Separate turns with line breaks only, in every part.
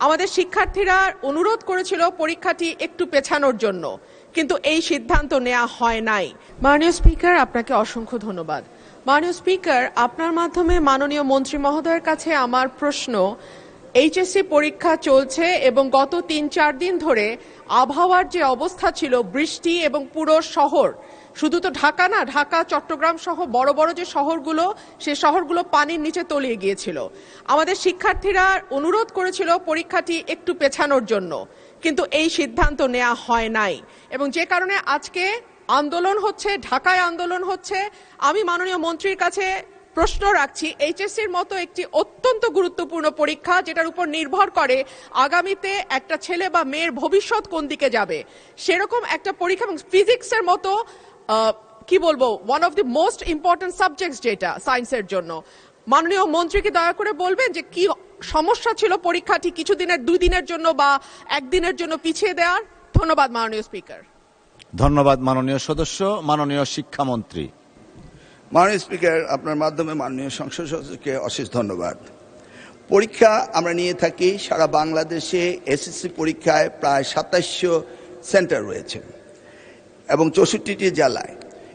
আমাদের শিক্ষার্থীরা অনুরোধ করেছিল পরীক্ষাটি একটু পেছানোর জন্য, কিন্তু এই সিদ্ধান্ত নেওয়া হয় নাই। মাননীয় স্পিকার, আপনাকে অসংখ্য ধন্যবাদ। মাননীয় স্পিকার, আপনার মাধ্যমে মাননীয় মন্ত্রী মহোদয়ের কাছে আমার প্রশ্ন, এইচএসসি পরীক্ষা চলছে এবং গত ৩-৪ দিন ধরে আবহাওয়ার যে অবস্থা ছিল, বৃষ্টি এবং পুরো শহর, শুধু তো ঢাকা না, ঢাকা চট্টগ্রাম সহ বড় বড় যে শহরগুলো, সে শহরগুলো পানির নিচে তলিয়ে গিয়েছিল। আমাদের শিক্ষার্থীরা অনুরোধ করেছিল পরীক্ষাটি একটু পেছানোর জন্য, কিন্তু এই সিদ্ধান্ত নেওয়া হয় নাই এবং যে কারণে আজকে আন্দোলন হচ্ছে, ঢাকায় আন্দোলন হচ্ছে। আমি মাননীয় মন্ত্রীর কাছে প্রশ্ন রাখছি, এইচএসসির মতো একটি অত্যন্ত গুরুত্বপূর্ণ পরীক্ষা, যেটার উপর নির্ভর করে আগামীতে একটা ছেলে বা মেয়ের ভবিষ্যৎ কোন দিকে যাবে, সেরকম একটা পরীক্ষা এবং ফিজিক্সের মতো কি বলবো, one of the most important subjects যেটা সায়েন্সের জন্য, মাননীয় মন্ত্রীকে দয়া করে বলবেন যে কি সমস্যা ছিল পরীক্ষাটি কিছুদিনের, 2 দিনের জন্য বা 1 দিনের জন্য পিছিয়ে দেওয়ার। ধন্যবাদ মাননীয় স্পিকার।
ধন্যবাদ মাননীয় সদস্য। মাননীয় শিক্ষামন্ত্রী।
মাননীয় স্পিকার, আপনার মাধ্যমে মাননীয় সংসদ সদস্যকে অশেষ ধন্যবাদ। পরীক্ষা আমরা নিয়ে থাকি সারা বাংলাদেশে। এসএসসি পরীক্ষায় প্রায় 2700 সেন্টার রয়েছে এবং 64টি জেলায়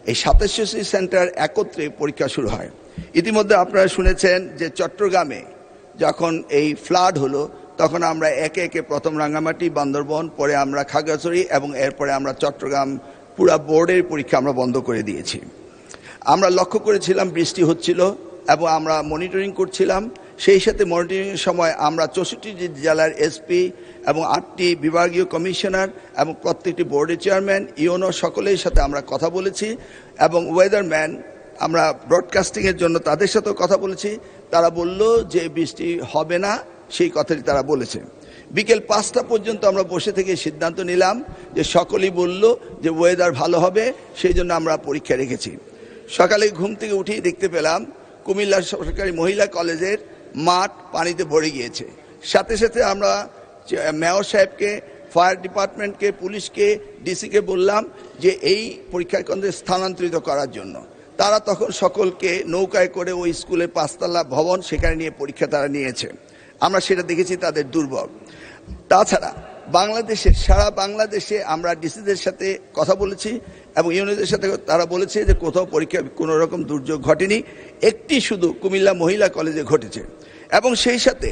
এই 2700টি সেন্টার একত্রে পরীক্ষা শুরু হয়। ইতিমধ্যে আপনারা শুনেছেন যে চট্টগ্রামে যখন এই ফ্লাড হলো, তখন আমরা একে একে প্রথম রাঙ্গামাটি, বান্দরবন, পরে আমরা খাগড়াছড়ি এবং এরপরে আমরা চট্টগ্রাম পুরা বোর্ডের পরীক্ষা আমরা বন্ধ করে দিয়েছি। আমরা লক্ষ্য করেছিলাম বৃষ্টি হচ্ছিল এবং আমরা মনিটরিং করছিলাম। সেই সাথে মনিটরিংয়ের সময় আমরা 64টি জেলার এসপি এবং 8টি বিভাগীয় কমিশনার এবং প্রত্যেকটি বোর্ডের চেয়ারম্যান, ইউনো সকলের সাথে আমরা কথা বলেছি এবং ওয়েদারম্যান আমরা ব্রডকাস্টিংয়ের জন্য তাদের সাথেও কথা বলেছি। তারা বলল যে বৃষ্টি হবে না, সেই কথাটি তারা বলেছে। বিকেল 5টা পর্যন্ত আমরা বসে থেকে সিদ্ধান্ত নিলাম যে সকলেই বলল যে ওয়েদার ভালো হবে, সেই জন্য আমরা পরীক্ষা রেখেছি। সকালে ঘুম থেকে উঠেই দেখতে পেলাম কুমিল্লা সরকারি মহিলা কলেজের মাঠ পানিতে ভরে গিয়েছে। সাথে সাথে আমরা মেয়র সাহেবকে, ফায়ার ডিপার্টমেন্টকে, পুলিশকে, ডিসিকে বললাম যে এই পরীক্ষা কেন্দ্রে স্থানান্তরিত করার জন্য। তারা তখন সকলকে নৌকায় করে ওই স্কুলের 5তলা ভবন, সেখানে নিয়ে পরীক্ষা তারা নিয়েছে। আমরা সেটা দেখেছি তাদের দুর্ভোগ। তাছাড়া বাংলাদেশে, সারা বাংলাদেশে আমরা ডিসিদের সাথে কথা বলেছি এবং ইউনিয়নের সাথে, তারা বলেছে যে কোথাও পরীক্ষা কোনো রকম দুর্যোগ ঘটেনি, একটি শুধু কুমিল্লা মহিলা কলেজে ঘটেছে। এবং সেই সাথে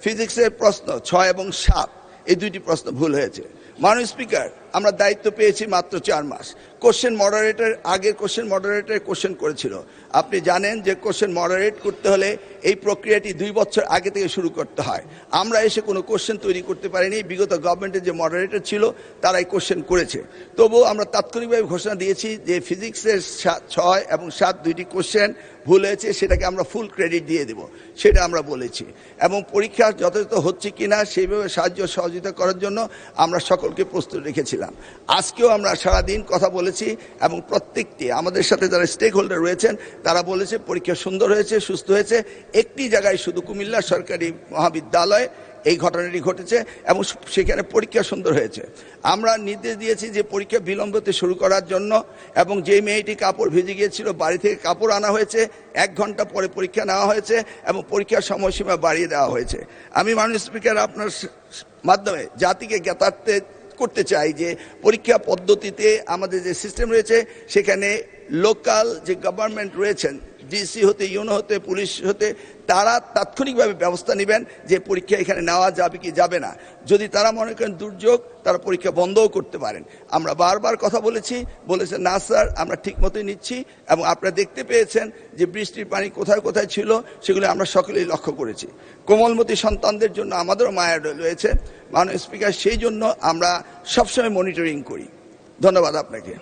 ফিজিক্সের প্রশ্ন 6 এবং 7 এই 2টি প্রশ্ন ভুল হয়েছে। মাননীয় স্পিকার, আমরা দায়িত্ব পেয়েছি মাত্র 4 মাস। কোশ্চেন মডারেটর, আগের কোশ্চেন মডারেটর কোশ্চেন করেছিল। আপনি জানেন যে কোশ্চেন মডারেট করতে হলে এই প্রক্রিয়াটি 2 বছর আগে থেকে শুরু করতে হয়। আমরা এসে কোনো কোশ্চেন তৈরি করতে পারিনি। বিগত গভর্নমেন্টের যে মডারেটর ছিল তারা এই কোশ্চেন করেছে। তবুও আমরা তাৎক্ষণিকভাবে ঘোষণা দিয়েছি যে ফিজিক্সের 6 এবং 7 2টি কোশ্চেন ভুল হয়েছে, সেটাকে আমরা ফুল ক্রেডিট দিয়ে দেব, সেটা আমরা বলেছি। এবং পরীক্ষা যথাযথ হচ্ছে কিনা সেইভাবে সাহায্য সহযোগিতা করার জন্য আমরা সকলকে প্রস্তুত রেখেছিলাম। আজকেও আমরা সারাদিন কথা বলেছি এবং প্রত্যেকটি আমাদের সাথে যারা স্টেক হোল্ডার রয়েছেন তারা বলেছে পরীক্ষা সুন্দর হয়েছে, সুস্থ হয়েছে। একটি জায়গায় শুধু কুমিল্লা সরকারি মহাবিদ্যালয় এই ঘটনাটি ঘটেছে এবং সেখানে পরীক্ষা সুন্দর হয়েছে। আমরা নির্দেশ দিয়েছি যে পরীক্ষা বিলম্বতে শুরু করার জন্য এবং যে মেয়েটি কাপড় ভিজে গিয়েছিল বাড়ি থেকে কাপড় আনা হয়েছে, 1 ঘন্টা পরে পরীক্ষা নেওয়া হয়েছে এবং পরীক্ষার সময়সীমা বাড়িয়ে দেওয়া হয়েছে। আমি মাননীয় স্পিকার আপনার মাধ্যমে জাতিকে জ্ঞাতার্থে করতে চাই যে পরীক্ষা পদ্ধতিতে আমাদের যে সিস্টেম রয়েছে সেখানে লোকাল যে গভর্নমেন্ট রয়েছেন, ডিসি হতে, ইউনো হতে, পুলিশ হতে, তারা তাৎক্ষণিকভাবে ব্যবস্থা নেবেন যে পরীক্ষা এখানে নেওয়া যাবে কি যাবে না। যদি তারা মনে করেন দুর্যোগ, তারা পরীক্ষা বন্ধও করতে পারেন। আমরা বারবার কথা বলেছেন না স্যার, আমরা ঠিক মতোই নিচ্ছি এবং আপনারা দেখতে পেয়েছেন যে বৃষ্টির পানি কোথায় কোথায় ছিল সেগুলো আমরা সকলেই লক্ষ্য করেছি। কোমলমতি সন্তানদের জন্য আমাদেরও মায়া রয়েছে মাননীয় স্পিকার, সেই জন্য আমরা সবসময় মনিটরিং করি। ধন্যবাদ আপনাকে।